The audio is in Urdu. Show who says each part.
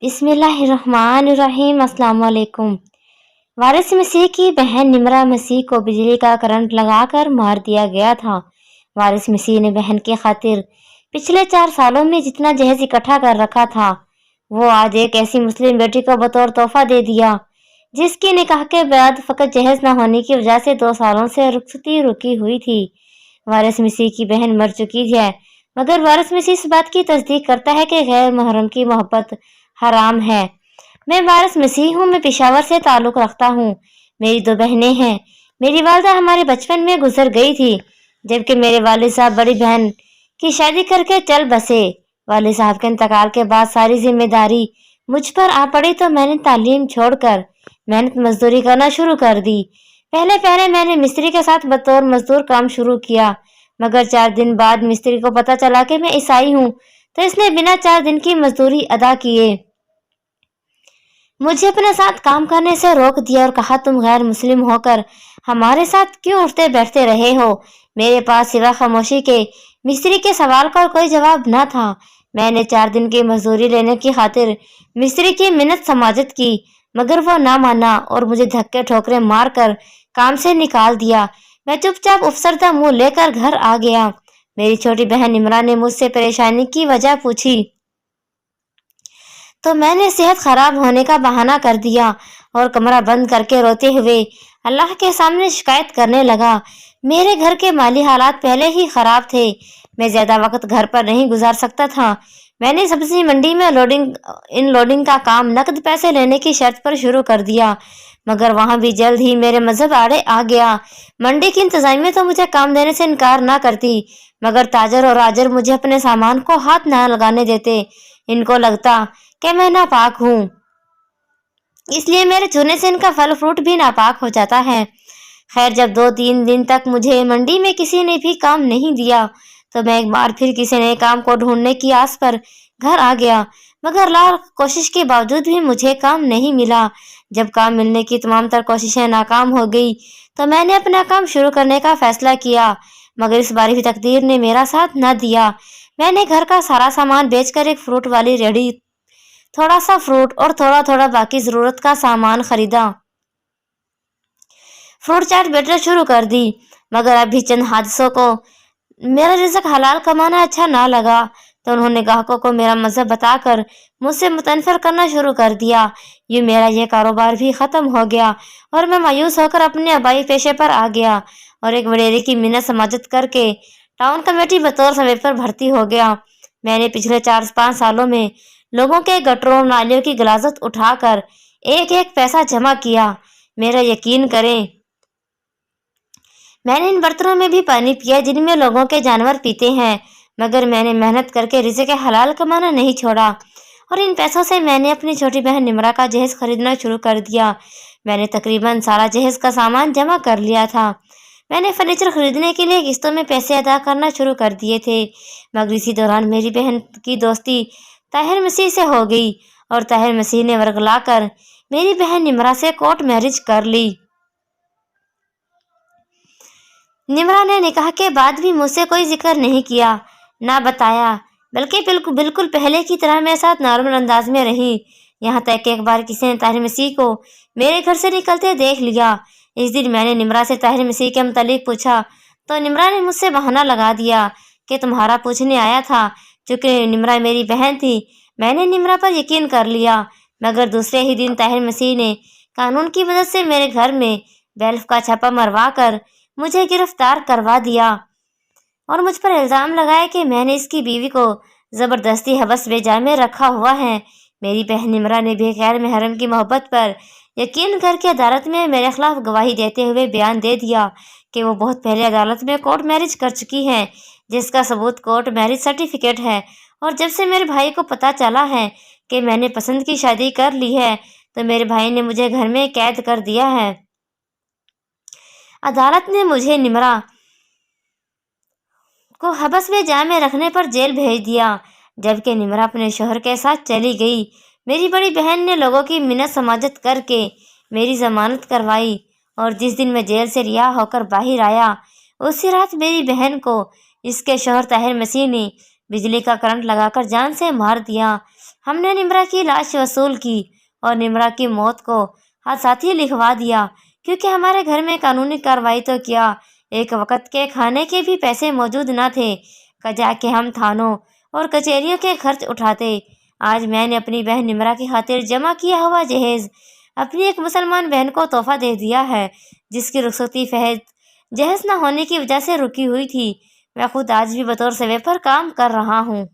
Speaker 1: بسم اللہ الرحمن الرحیم۔ السلام علیکم۔ وارث مسیح کی بہن نمرہ مسیح کو بجلی کا کرنٹ لگا کر مار دیا گیا تھا۔ وارث مسیح نے بہن کی خاطر پچھلے 4 سالوں میں جتنا جہیز اکٹھا کر رکھا تھا وہ آج ایک ایسی مسلم بیٹی کو بطور تحفہ دے دیا جس کی نکاح کے بعد فقط جہیز نہ ہونے کی وجہ سے 2 سالوں سے رخصتی رکی ہوئی تھی۔ وارث مسیح کی بہن مر چکی ہے، مگر وارث مسیح اس بات کی تصدیق کرتا ہے کہ غیر محرم کی محبت حرام ہے۔ میں وارث مسیح ہوں، میں پشاور سے تعلق رکھتا ہوں۔ میری 2 بہنیں ہیں۔ میری والدہ ہمارے بچپن میں گزر گئی تھی، جبکہ میرے والد صاحب بڑی بہن کی شادی کر کے چل بسے۔ والد صاحب کے انتقال کے بعد ساری ذمہ داری مجھ پر آ پڑی تو میں نے تعلیم چھوڑ کر محنت مزدوری کرنا شروع کر دی۔ پہلے میں نے مستری کے ساتھ بطور مزدور کام شروع کیا، مگر 4 دن بعد مستری کو پتہ چلا کہ میں عیسائی ہوں تو اس نے بنا 4 دن کی مزدوری ادا کیے مجھے اپنے ساتھ کام کرنے سے روک دیا اور کہا تم غیر مسلم ہو کر ہمارے ساتھ کیوں اٹھتے بیٹھتے رہے ہو؟ میرے پاس سوا خاموشی کے مستری کے سوال کا کوئی جواب نہ تھا۔ میں نے 4 دن کی مزدوری لینے کی خاطر مستری کی منت سماجت کی، مگر وہ نہ مانا اور مجھے دھکے ٹھوکرے مار کر کام سے نکال دیا۔ میں چپ چاپ افسردہ منہ لے کر گھر آ گیا۔ میری چھوٹی بہن نمرہ نے مجھ سے پریشانی کی وجہ پوچھی تو میں نے صحت خراب ہونے کا بہانہ کر دیا اور کمرہ بند کر کے روتے ہوئے اللہ کے سامنے شکایت کرنے لگا۔ میرے گھر کے مالی حالات پہلے ہی خراب تھے، میں زیادہ وقت گھر پر نہیں گزار سکتا تھا۔ میں نے سبزی منڈی میں ان لوڈنگ کا کام نقد پیسے لینے کی شرط پر شروع کر دیا، مگر وہاں بھی جلد ہی میرے مذہب آڑے آ گیا۔ منڈی کی انتظامیہ تو مجھے کام دینے سے انکار نہ کرتی، مگر تاجر اور آجر مجھے اپنے سامان کو ہاتھ نہ لگانے دیتے۔ ان کو لگتا کہ میں ناپاک ہوں، اس لیے میرے چھونے سے ان کا پھل فروٹ بھی ناپاک ہو جاتا ہے۔ خیر، جب 2-3 دن تک مجھے منڈی میں کسی نے بھی کام نہیں دیا تو میں ایک بار پھر کسی نئے کام کو ڈھونڈنے کی آس پر گھر آ گیا، مگر لاکھ کوشش کے باوجود بھی مجھے کام نہیں ملا۔ جب کام ملنے کی تمام تر کوششیں ناکام ہو گئی تو میں نے اپنا کام شروع کرنے کا فیصلہ کیا، مگر اس بار بھی تقدیر نے میرا ساتھ نہ دیا۔ میں نے گھر کا سارا سامان بیچ کر ایک فروٹ والی ریڑھی تھوڑا سا فروٹ اور تھوڑا باقی ضرورت کا سامان خریدا۔ فروٹ چاٹ بیچنا شروع کر دی، مگر اب بھی چند حادثوں کو میرا رزق حلال کمانا اچھا نہ لگا تو انہوں نے گاہکوں کو میرا مذہب بتا کر مجھ سے متنفر کرنا شروع کر دیا۔ یوں میرا یہ کاروبار بھی ختم ہو گیا اور میں مایوس ہو کر اپنے آبائی پیشے پر آ گیا اور ایک وڈیرے کی منت سماجت کر کے ٹاؤن کمیٹی بطور سویپ پر بھرتی ہو گیا۔ میں نے پچھلے 4-5 سالوں میں لوگوں کے گٹروں نالیوں کی غلاظت اٹھا کر ایک پیسہ جمع کیا۔ میرا یقین کریں، میں نے ان برتنوں میں بھی پانی پیا جن میں لوگوں کے جانور پیتے ہیں، مگر میں نے محنت کر کے رزق حلال کمانا نہیں چھوڑا اور ان پیسوں سے میں نے اپنی چھوٹی بہن نمرہ کا جہیز خریدنا شروع کر دیا۔ میں نے تقریباً سارا جہیز کا سامان جمع کر لیا تھا۔ میں نے فرنیچر خریدنے کے لیے قسطوں میں پیسے ادا کرنا شروع کر دیے تھے، مگر اسی دوران میری بہن کی دوستی طاہر مسیح سے ہو گئی اور طاہر مسیح نے ورغلا کر میری بہن نمرہ سے کورٹ میرج کر لی۔ نمرہ نے نکاح کے بعد بھی مجھ سے کوئی ذکر نہیں کیا، نہ بتایا، بلکہ بالکل پہلے کی طرح میرے ساتھ نارمل انداز میں رہی، یہاں تک کہ ایک بار کسی نے طاہر مسیح کو میرے گھر سے نکلتے دیکھ لیا۔ اس دن میں نے نمرہ سے طاہر مسیح کے متعلق پوچھا تو نمرہ نے مجھ سے بہانہ لگا دیا کہ تمہارا پوچھنے آیا تھا۔ چونکہ نمرہ میری بہن تھی، میں نے نمرہ پر یقین کر لیا، مگر دوسرے ہی دن طاہر مسیح نے قانون کی مدد سے میرے گھر میں بیلف کا چھاپا مروا کر مجھے گرفتار کروا دیا اور مجھ پر الزام لگایا کہ میں نے اس کی بیوی کو زبردستی حبس بے جا میں رکھا ہوا ہے۔ میری بہن نمرہ نے بھی غیر محرم کی محبت پر یقین کر کے عدالت میں میرے خلاف گواہی دیتے ہوئے بیان دے دیا کہ وہ بہت پہلے عدالت میں کورٹ میرج کر چکی ہے، جس کا ثبوت کورٹ میرج سرٹیفکیٹ ہے، اور جب سے میرے بھائی کو پتہ چلا ہے کہ میں نے پسند کی شادی کر لی ہے تو میرے بھائی نے مجھے گھر میں قید کر دیا ہے۔ عدالت نے مجھے نمرہ کو حبس میں جا میں رکھنے پر جیل بھیج دیا، جبکہ نمرہ اپنے شوہر کے ساتھ چلی گئی۔ میری بڑی بہن نے لوگوں کی منت سماجت کر کے میری ضمانت کروائی اور جس دن میں جیل سے رہا ہو کر باہر آیا اسی رات میری بہن کو اس کے شوہر طاہر مسیح نے بجلی کا کرنٹ لگا کر جان سے مار دیا۔ ہم نے نمرہ کی لاش وصول کی اور نمرہ کی موت کو حادثات ہی لکھوا دیا، کیونکہ ہمارے گھر میں قانونی کارروائی تو کیا، ایک وقت کے کھانے کے بھی پیسے موجود نہ تھے، کجا کہ ہم تھانوں اور کچہریوں کے خرچ اٹھاتے۔ آج میں نے اپنی بہن نمرہ کی خاطر جمع کیا ہوا جہیز اپنی ایک مسلمان بہن کو تحفہ دے دیا ہے، جس کی رخصتی فحیظ جہیز نہ ہونے کی وجہ سے رکی ہوئی تھی۔ میں خود آج بھی بطور سویپر کام کر رہا ہوں۔